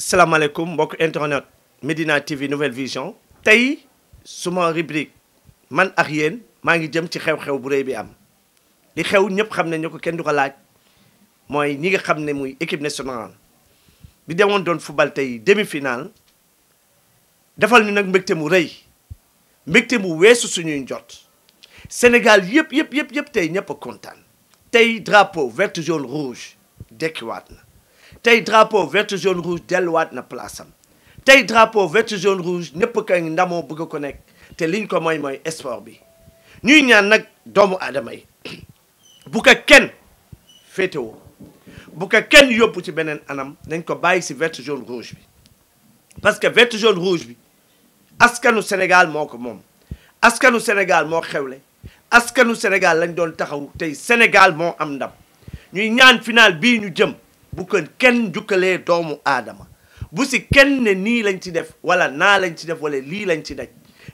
salaamaaleykum mbokk internet Medina TV Nouvelle Vision tey suma rubrique man ak yéen maa ngi jëm ci xew-xew bu rëy bi am li xew ñëpp xam nañu ko kenn du ko laaj mooy ñi nga xam ne muy équipe nationale bi demoon doon football tey demi-finale defal ñu nag mbégte mu rëy mbégte mu weesu suñuy njot Sénégal yëpp tey ñëpp a kontaan tey drapeau vert jaune rouge dekkiwaat na tey drapeau vert jaune rouge delluwaat na place am tey drapeau vert jaune rouge ñëpp kay ndamoo bëgg ko nekk te liñ ko mooy sport bi ñuy ñaan nag doomu aadama yi bu ko kenn féetewoo bu ko kenn yóbbu ci beneen anam nañ ko bàyyi si vert jaune rouge bi parce que vert jaune rouge bi askanu Sénégal moo ko moom askanu Sénégal moo xewle askanu Sénégal lañ doon taxaw tey Sénégal moo am ndam ñuy ñaan final bii ñu jëm bu ko kenn jukkalee doomu aadama bu si kenn ne nii lañ ci def wala naa lañ ci def wala lii lañ ci daj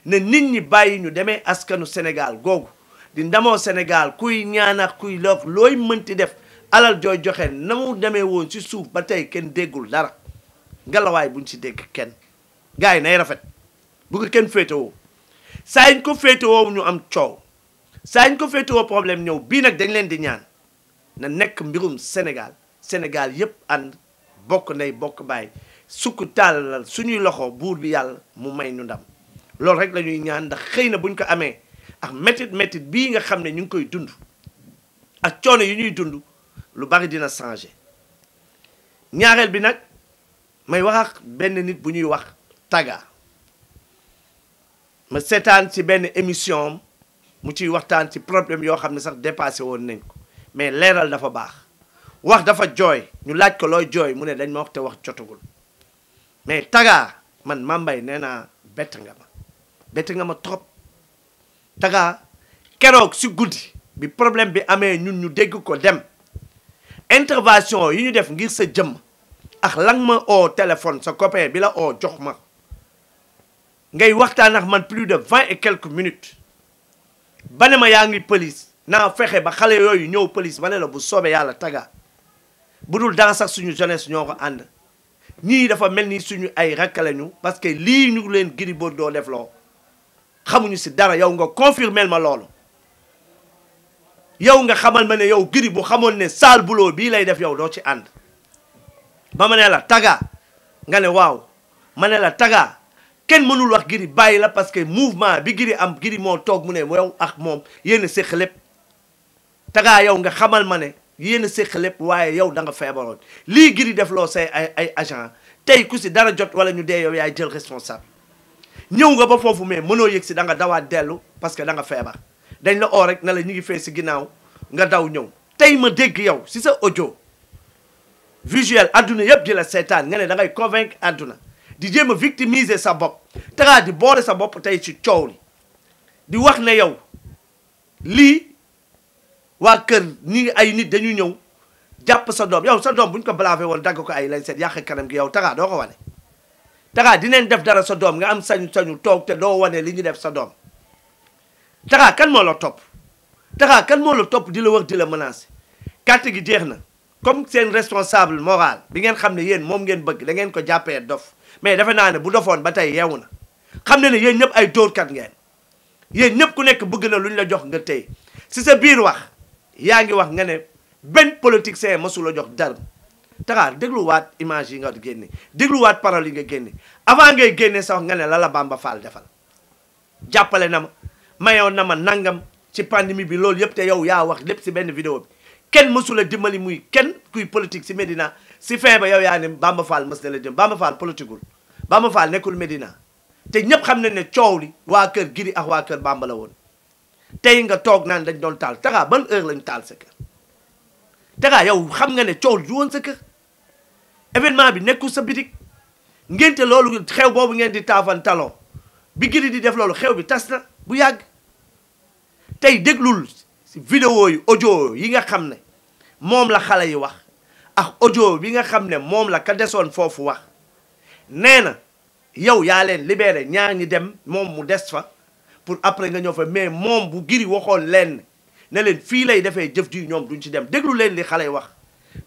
ne nit ñi bàyyi ñu demee askanu Sénégal googu di ndamoo Sénégal kuy ñaanax kuy loof looy mënti def alal jooy joxe na mu demee woon ci suuf ba tey kenn déggul dara ngelawaay buñ ci dégg kenn gars yi nay rafet bu ko kenn féetewoo saa ñu ko féetewoo ñu am coow saa ñu ko féetewoo problème ñëw bii nag dañ leen di ñaan na nekk mbirum Sénégal yëpp ànd bokk ndey bokk baay sukk tàllal suñuy loxo buur bi yàlla mu may ñu ndam loolu rek la ñuy ñaan ndax xëy na buñ ko amee ak métit bii nga xam ne ñu ngi koy dund ak coono yu ñuy dund lu bari dina changé ñaareel bi nag may wax ak benn nit bu ñuy wax Taga ma seetaan ci benn émission mu ciy waxtaan ci problème yoo xam ne sax dépassé woon nañ ko mais leeral dafa baax wax dafa jooy ñu laaj ko looy jooy mu ne dañ ma wax te wax jotagul mais Taga man Mambay nee naa bett nga ma trop Taga keroog si guddi bi problème bi amee ñun ñu dégg ko dem intervention yi ñu def ngir sa jëmm ak lang ma oo téléphone sa copain bi la oo jox ma ngay waxtaan ak man plus de 20 et quelques minutes ba ne ma yaa ngi police naa fexe ba xale yooyu ñëw police ma ne la bu soobee yàlla Taga bu dul dara sax suñu jeunesse ñoo ko ànd ñii dafa mel ni suñu ay rakk lañu parce que lii ñu leen Gris Bordeaux def loo xamuñu si dara yow nga confirmel ma loolu yow nga xamal ma ne yow Gris bu xamoon ne sale boulot bii lay def yow doo ci ànd ba ma ne la Taga nga ne waaw ma ne la Taga kenn mënul wax Gris bàyyi la parce que mouvement bi Gris am Gris moo toog mu ne yow ak moom yéen a séq lépp Taga yow nga xamal ma ne yéen a séq lépp waaye yow da nga feebaroon lii Gris def loo say ay agent tey ku si dara jot wala ñu dee yow yaay jël responsable ñëw nga ba foofu mais mënoo yëg si da nga dawaat dellu parce que da nga feebar dañ la oo rek na la ñu ngi fee si ginnaaw nga daw ñëw tey ma dégg yow si sa audio visuel adduna yëpp di la seetaan nga ne da ngay convaincre adduna di jéem a victimiser sa bopp Taga di boole sa bopp tey ci coow li di wax ne yow lii waa kër ni ay nit dañu ñëw jàpp sa doom yow sa doom bu ñu ko blavé woon dagg ko ay lañ seet yàq kanam gi yow Taga doo ko wane Taga dinañ def dara sa doom nga am sañu toog te doo wane li ñu def sa doom Taga kan moo la topp Taga kan moo la topp di la wax di la menacer carte gi jeex na comme seen responsable moral bi ngeen xam ne yéen moom ngeen bëgg da ngeen ko jàppee dof mais defe naa ne bu dofoon ba tey yeewu na xam ne yéen ñëpp ay dóorkat ngeen yéen ñëpp ku nekk bëgg na lu ñu la jox nga tey si sa biir wax yaa ngi wax nga ne benn politicien mësul a jox dara Taga dégluwaat image yi nga génne dégluwaat parole yi nga génne avant ngay génne sa wax nga ne la Bamba Fall defal jàppale na ma mayoon na ma nangam ci pandémie bi loolu yëpp te yow yaa wax lépp si benn vidéo bi kenn mësul a dimbali muy kenn kuy politique si Médina si feeba yow yaa ne Bamba Fall mës na la jëm Bamba Fall politiqueul Bamba Fall nekkul Médina te ñëpp xam nañ ne coow li waa kër Gris ak waa kër Bamba la woon tey nga toog naan dañ doon taal Taga ban heure lañu taal sa kër Taga yow xam nga ne coow du woon sa kër événement bi nekkul sa bitik ngénte loolu xew boobu ngeen di taafan taloo bi Gris di def loolu xew bi tas na bu yàgg tey déglul si vidéo yi audio yi nga xam ne moom la xale yi wax ak audio bi nga xam ne moom la ka desoon foofu wax nee na yow yaa leen libéré ñaar ñi dem moom mu des fa pour après nga ñëw fa mais moom bu Gris waxoon leen ne leen fii lay defee jëf ji ñoom duñ ci dem déglu leen li xale yi wax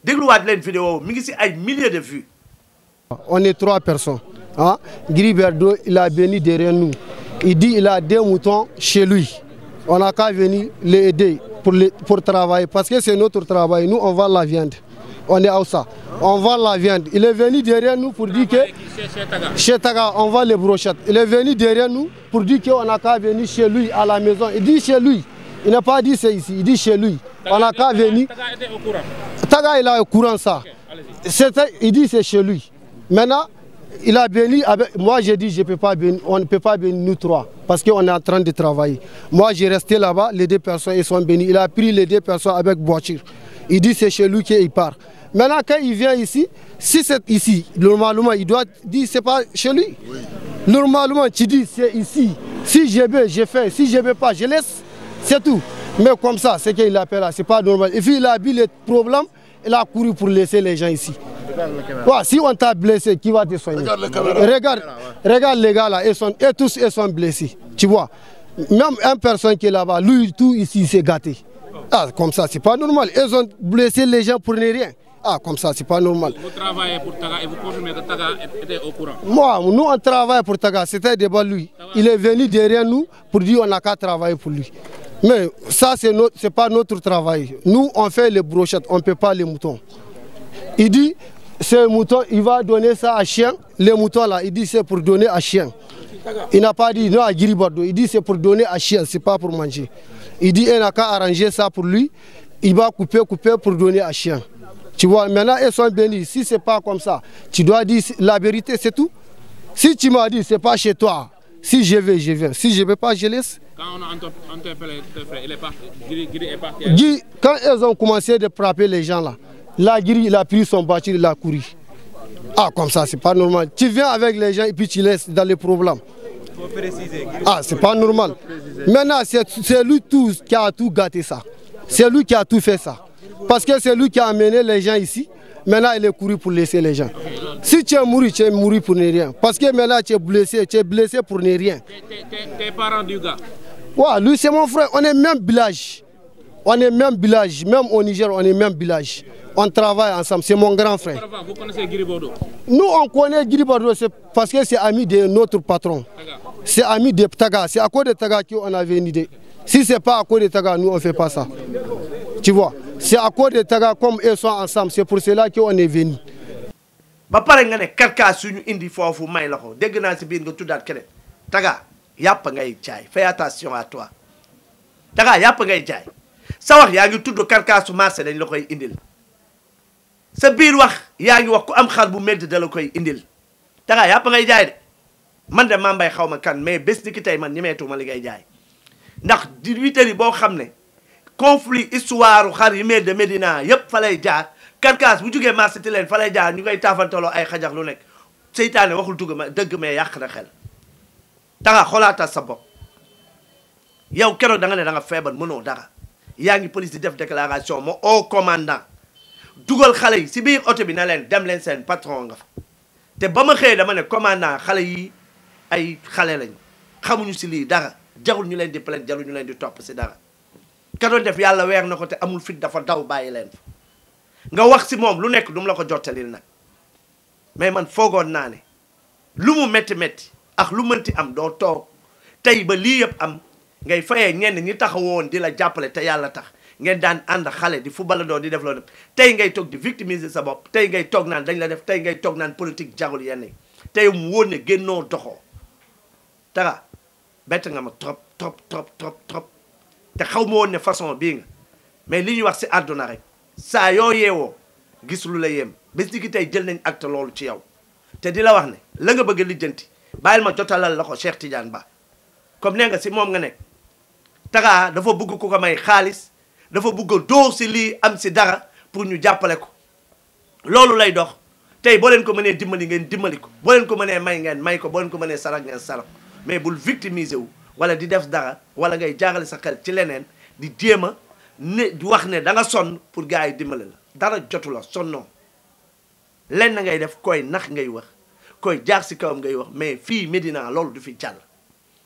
dégluwaat leen vidéo mi ngi si ay milliers de vues On est 3 personnes. Hein? Giriberdo, il a venu derrière nous. Il dit qu'il a 2 moutons chez lui. On n'a qu'à venir les aider pour travailler. Parce que c'est notre travail. Nous, on vend la viande. On est à ça. On vend la viande. Il est venu derrière nous pour dire que... Chez Taga, on vend les brochettes. Il est venu derrière nous pour dire qu'on n'a qu'à venir chez lui, à la maison. Il dit chez lui. Il n'a pas dit c'est ici. Il dit chez lui. On n'a qu'à venir... Taga était au courant. Taga, il est au courant ça. Okay, il dit c'est chez lui. Maintenant, il a béni avec... Moi, j'ai dit on ne peut pas bénir nous 3 parce qu'on est en train de travailler. Moi, j'ai resté là-bas, les 2 personnes ils sont bénis. Il a pris les 2 personnes avec voiture. Il dit c'est chez lui qu'il part. Maintenant, quand il vient ici, si c'est ici, normalement, il doit dire c'est pas chez lui. Oui. Normalement, tu dis c'est ici. Si je veux, je fais. Si je ne veux pas, je laisse. C'est tout. Mais comme ça, c'est qu'il appelle là, c'est pas normal. Et puis il a vu les problèmes, il a couru pour laisser les gens ici. Ouais, si on t'a blessé, qui va te soigner? Regarde les gars là, et tous ils sont blessés. Tu vois, même une personne qui est là-bas, lui tout ici s'est gâté. Ah, comme ça, c'est pas normal. Ils ont blessé les gens pour ne rien. Ah, comme ça, c'est pas normal. Vous travaillez pour Taga et vous confirmez que Taga était au courant? Moi, nous on travaille pour Taga, c'était devant lui. Il est venu derrière nous pour dire on n'a qu'à travailler pour lui. Mais ça, c'est pas notre travail. Nous, on fait les brochettes, on ne peut pas les moutons. Il dit, ce mouton, il va donner ça à chien. Les moutons là, il dit c'est pour donner à chien. Il n'a pas dit non à Giribardo, il dit c'est pour donner à chien, c'est pas pour manger. Il dit il n'a qu'à arranger ça pour lui, il va couper pour donner à chien. Tu vois, maintenant ils sont bénis. Si c'est pas comme ça, tu dois dire la vérité, c'est tout. Si tu m'as dit c'est pas chez toi, si je vais, je viens. Si je ne vais pas, je laisse. Quand on a interpellé tes frères, il est parti. Giri est parti. Guy, quand ils ont commencé de frapper les gens là, là, Giri, il a pris son voiture, il a couru. Ah, comme ça, c'est pas normal. Tu viens avec les gens et puis tu laisses dans les problèmes. Il faut préciser. Ah, c'est pas normal. Maintenant, c'est lui qui a tout gâté ça. C'est lui qui a tout fait ça. Parce que c'est lui qui a amené les gens ici. Maintenant, il est couru pour laisser les gens. Si tu es mouru pour ne rien. Parce que maintenant, tu es blessé pour ne rien. Tes parents du gars? Ouais, lui, c'est mon frère. On est même village. On est même village. Même au Niger, on est même village. On travaille ensemble. C'est mon grand frère. Vous connaissez Giribardo? Nous, on connaît Giribardo parce que c'est ami de notre patron. C'est ami de Taga. C'est à cause de Taga qu'on a venu. Si ce n'est pas à cause de Taga, nous, on ne fait pas ça. Tu vois? C'est à cause de Taga, comme ils sont ensemble, c'est pour cela qu'on est venu. ba pare nga ne karkaas suñu indi foofu may la ko dégg naa si biir nga tuddaat keneen Taga yàpp ngay jaay fais attention à toi Taga yàpp ngay jaay sa wax yaa ngi tudd karkaasu marché dañ la koy indil sa biir wax yaa ngi wax ku am xar bu medd da la koy indil Taga yàpp ngay jaay de man de maa mbay xaw ma kan mais bés ni ki tey man ñemeetuma li ngay jaay ndax 18 heures yi boo xam ne conflit histoire xar yi mel de Médina yëpp fa lay jaar karkaas bu jugee marché ti leen fa lay jaar ñu koy taafantaloo ay xajax lu nekk seytaane waxul dëgg mais yàq na xel Taga xoolaatal sa bopp yow keroog da nga ne da nga feebar mënoo dara yaa ngi police di def déclaration mo au commandant dugal xale yi si biir oto bi na leen dem leen seen patron nga fa te ba ma xëyee dama ne commandant xale yi ay xale lañu xamuñu si lii dara jarul ñu leen di plainte jarul ñu leen di topp si dara ka doon def yàlla weer na ko te amul fit dafa daw bàyyi leen fa nga wax si moom lu nekk du mu la ko jottalil nag mais man foogoon naa ne lu mu métti métti ak lu mënti am doo toog tey ba lii yëpp am ngay fayee ñenn ñi taxawoon di la jàppale te yàlla tax ngeen daan ànd xale di footballandoo di def loolu tey ngay toog di victimiser sa bopp tey ngay toog naan dañ la def tey ngay toog naan politique jarul yenn yi tey mu wóor ne génnoo doxoo Taga bett nga ma trop te xaw ma woon ne façon bii nga mais li ñuy wax si àdduna rek saa yoo yeewoo gis lu la yem bés ni ki tey jël nañ acte loolu ci yow te di la wax ne la nga bëgg a lijjanti bàyyil ma jotalal la ko Cheikh Tidiane Ba comme nee nga si moom nga nekk Taga dafa bëgg ku ko may xaalis dafa bëgg a dóor si lii am si dara pour ñu jàppale ko loolu lay dox tey boo leen ko mënee dimbali ngeen dimbali ko boo leen ko mënee may ngeen may ko boo leen ko mënee sarax ngeen sarax mais bul victimiser wu wala di def dara wala ngay jaarale sa xel ci leneen di jéem a ne di wax ne da nga sonn pour gars yi dimbali la dara jotu la sonnoo lenn ngay def koy nax ngay wax koy jaar si kawam ngay wax mais fii Médina loolu du fi jàll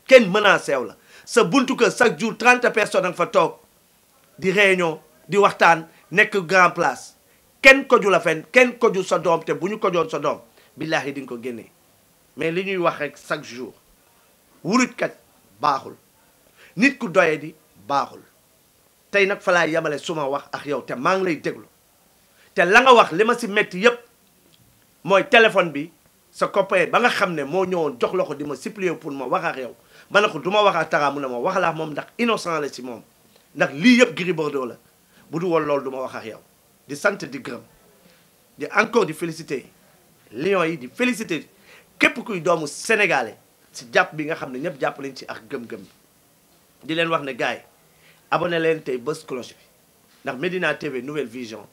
kenn menacé wu la sa buntu kër chaque jour 30 personnes nga fa toog di réunion di waxtaan nekk grand place kenn koju la fen kenn koju sa doom te bu ñu kojoon sa doom billaahi di nga ko génnee mais li ñuy wax rek chaque jour wurujkat baaxul nit ku doye di baaxul tey nag fa laay yemale suma wax ak yow te maa ngi lay déglu te la nga wax li ma si metti yépp mooy téléphone bi sa copain ba nga xam ne moo ñëwoon jox la ko di ma supplier pour ma wax ak yow ma ne ko du ma wax ak Tara mu ne ma wax laa moom ndax innocent la si moom ndax lii yëpp Gris Bordeaux la bu du woon loolu du ma wax ak yow di sant di gërëm di encore di féliciter Lions yi di féliciter képp kuy doomu sénégalais si jàpp bi nga xam ne ñëpp jàpp lañ ci ak gëm-gëm di leen wax ne gars yi abonné leen tey bës cloche bi ndax Medina TV Nouvelle Vision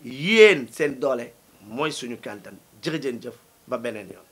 yéen seen doole mooy suñu kantan jërëjëf ba beneen yoon